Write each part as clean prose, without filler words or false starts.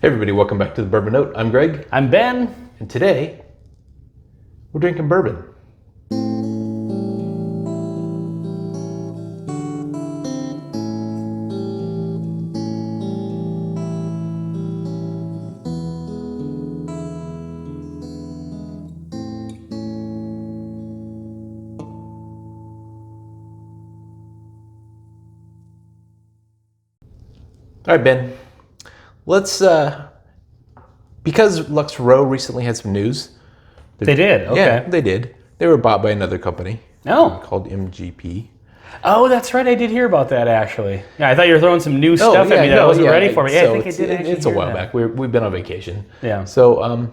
everybody, welcome back to the Bourbon Note. I'm Greg. I'm Ben. And today, we're drinking bourbon. All right, Ben. Let's, because Lux Row recently had some news. They did? Okay. Yeah, they did. They were bought by another company. Oh. Called MGP. Oh, that's right. I did hear about that, actually. Yeah, I thought you were throwing some new stuff at me that I wasn't ready for. Yeah, so I think I did actually it's a hear while that. back. We've been on vacation. Yeah. So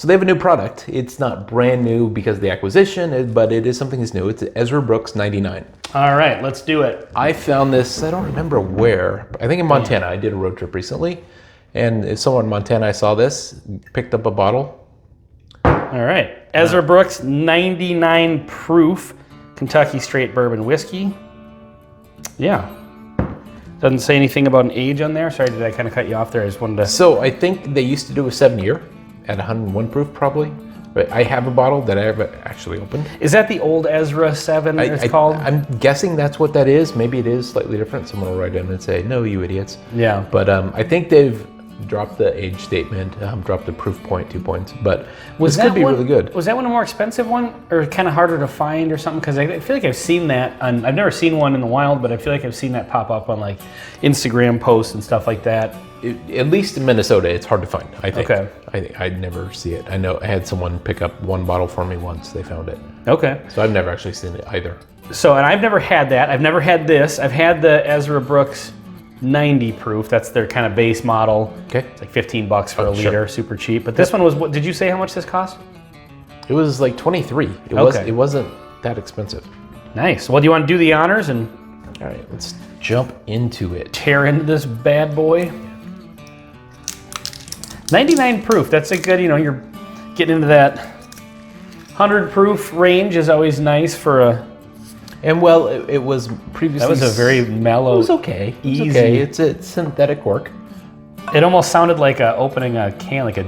they have a new product. It's not brand new because of the acquisition, but it is something that's new. It's Ezra Brooks 99. All right, let's do it. I found this, I don't remember where, I think in Montana. I did a road trip recently, and somewhere in Montana I saw this, picked up a bottle. All right. Ezra Brooks 99 proof Kentucky straight bourbon whiskey. Yeah. Doesn't say anything about an age on there. Sorry, did I kind of cut you off there? I just wanted to... So I think they used to do a 7-year at 101 proof probably. But I have a bottle that I haven't actually opened. Is that the old Ezra 7 it's called? I'm guessing that's what that is. Maybe it is slightly different. Someone will write in and say, no, you idiots. Yeah. But I think they've dropped the age statement, dropped the proof point 2 points. But this could be really good. Was that one a more expensive one or kind of harder to find or something? Because I feel like I've seen that on, I've never seen one in the wild, but I feel like I've seen that pop up on like Instagram posts and stuff like that. At least in Minnesota, it's hard to find, I think. Okay. I'd never see it. I know I had someone pick up one bottle for me once. They found it. Okay. So I've never actually seen it either. So, and I've never had that. I've never had this. I've had the Ezra Brooks 90 proof. That's their kind of base model. Okay. It's like $15 for a liter, sure. Super cheap. But this one was, what, did you say how much this cost? It was like 23. It wasn't that expensive. Nice. Well, do you want to do the honors and all right, let's jump into it. tear into this bad boy? 99 proof, that's a good, you're getting into that 100 proof range is always nice for a... And well, it was previously... That was a very mellow, It was okay. easy. It's okay. It's synthetic cork. It almost sounded like opening a can, like a...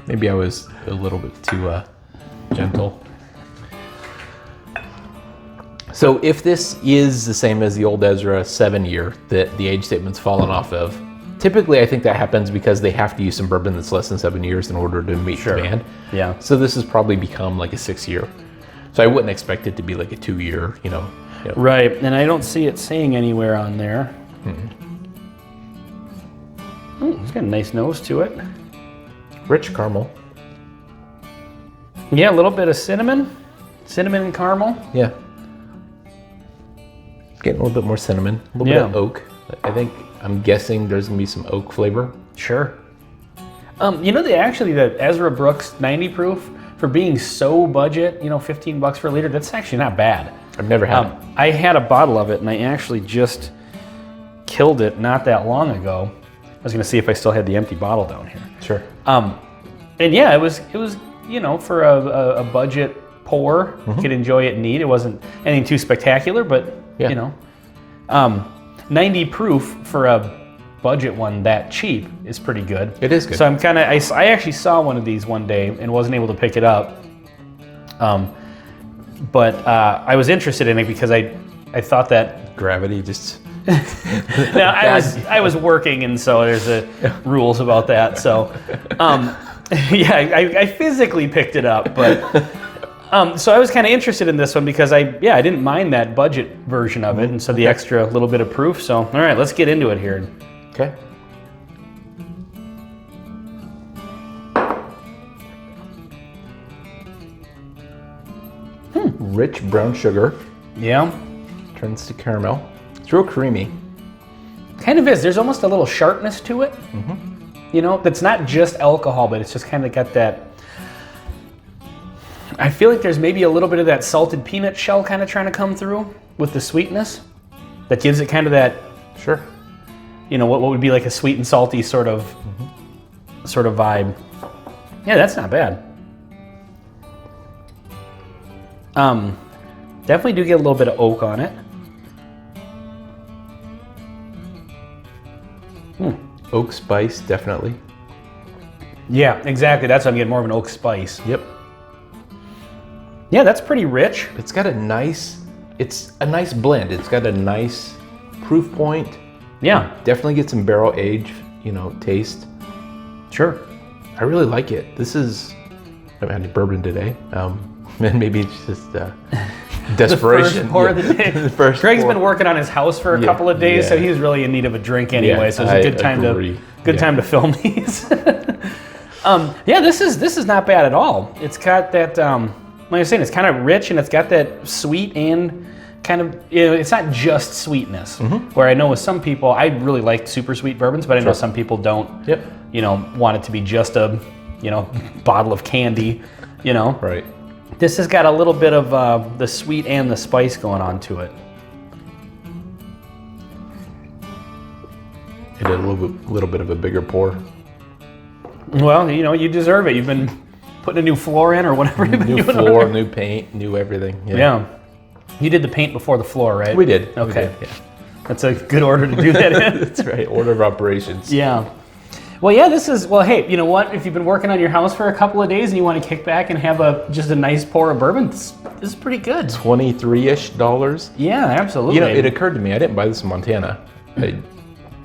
Maybe I was a little bit too gentle. So if this is the same as the old Ezra 7-year that the age statement's fallen off of, typically I think that happens because they have to use some bourbon that's less than 7 years in order to meet demand. Yeah. So this has probably become like a 6-year. So I wouldn't expect it to be like a 2-year, Right, and I don't see it saying anywhere on there. It's got a nice nose to it. Rich caramel. Yeah, a little bit of cinnamon and caramel. Yeah. Getting a little bit more cinnamon, a little bit of oak. I'm guessing there's gonna be some oak flavor. Sure. The Ezra Brooks 90 proof, for being so budget, $15 for a liter, that's actually not bad. I've never had it. I had a bottle of it and I actually just killed it not that long ago. I was gonna see if I still had the empty bottle down here. Sure. And yeah, it was for a budget pour, you could enjoy it neat. It wasn't anything too spectacular, but 90 proof for a budget one that cheap is pretty good. It is good. So I actually saw one of these one day and wasn't able to pick it up. But I was interested in it because I thought that Gravity just... now I was working, and so there's rules about that. So I physically picked it up, but so I was kind of interested in this one because I didn't mind that budget version of it, and so the extra little bit of proof. So all right, let's get into it here. Okay. Rich brown sugar. Yeah. Turns to caramel. It's real creamy. Kind of is. There's almost a little sharpness to it. That's not just alcohol, but it's just kind of got that... I feel like there's maybe a little bit of that salted peanut shell kind of trying to come through with the sweetness. That gives it kind of that... Sure. What would be like a sweet and salty sort of vibe. Yeah, that's not bad. Definitely do get a little bit of oak on it. Oak spice, definitely. Yeah, exactly. That's what I'm getting, more of an oak spice. Yep. Yeah, that's pretty rich. It's got a nice blend. It's got a nice proof point. Yeah. Definitely get some barrel age, taste. Sure. I really like it. I haven't had any bourbon today. And maybe it's just desperation. The first pour of the day. The first Greg's pour. been working on his house for a couple of days, so he's really in need of a drink anyway. So it's a good time to film these. This is not bad at all. It's got that, like I was saying, it's kind of rich and it's got that sweet and kind of, it's not just sweetness. Where I know with some people, I really like super sweet bourbons, but I know some people don't, want it to be just a, bottle of candy, Right. This has got a little bit of the sweet and the spice going on to it. It did a little bit of a bigger pour. Well, you deserve it. You've been putting a new floor in or whatever. New floor, new paint, new everything. Yeah. You did the paint before the floor, right? We did. Okay. We did, yeah. That's a good order to do that in. That's right. Order of operations. Yeah. Well, yeah, hey, you know what? If you've been working on your house for a couple of days and you want to kick back and have just a nice pour of bourbon, this is pretty good. $23-ish. Yeah, absolutely. It occurred to me, I didn't buy this in Montana. I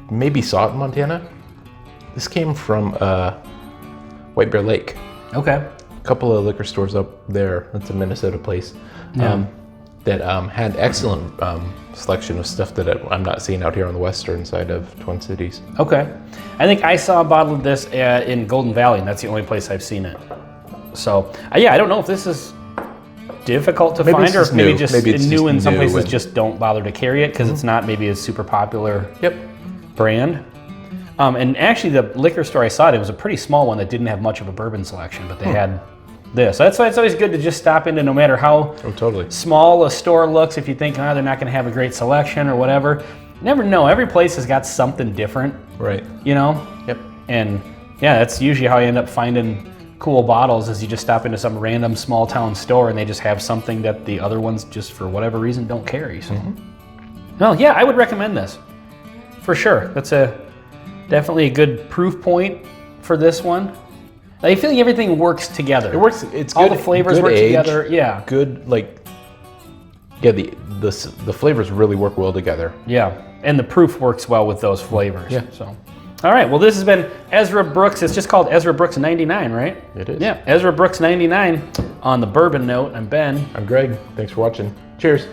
maybe saw it in Montana. This came from White Bear Lake. Okay. A couple of liquor stores up there. That's a Minnesota place. That had excellent selection of stuff that I'm not seeing out here on the western side of Twin Cities. Okay. I think I saw a bottle of this in Golden Valley, and that's the only place I've seen it. So, I don't know if this is difficult to find or if maybe it's new and some places just don't bother to carry it because it's not maybe a super popular brand. And actually, the liquor store I saw it was a pretty small one that didn't have much of a bourbon selection, but they had this. So that's why it's always good to just stop into, no matter how small a store looks, if you think, they're not going to have a great selection or whatever. You never know. Every place has got something different. Right. Yep. And that's usually how you end up finding cool bottles is you just stop into some random small town store and they just have something that the other ones just for whatever reason don't carry. So, I would recommend this. For sure. That's definitely a good proof point for this one. I feel like everything works together. It works. It's good. All the flavors work together. Yeah. Good. The flavors really work well together. Yeah, and the proof works well with those flavors. Yeah. So, all right. Well, this has been Ezra Brooks. It's just called Ezra Brooks 99, right? It is. Yeah, Ezra Brooks 99. On the bourbon note, I'm Ben. I'm Greg. Thanks for watching. Cheers.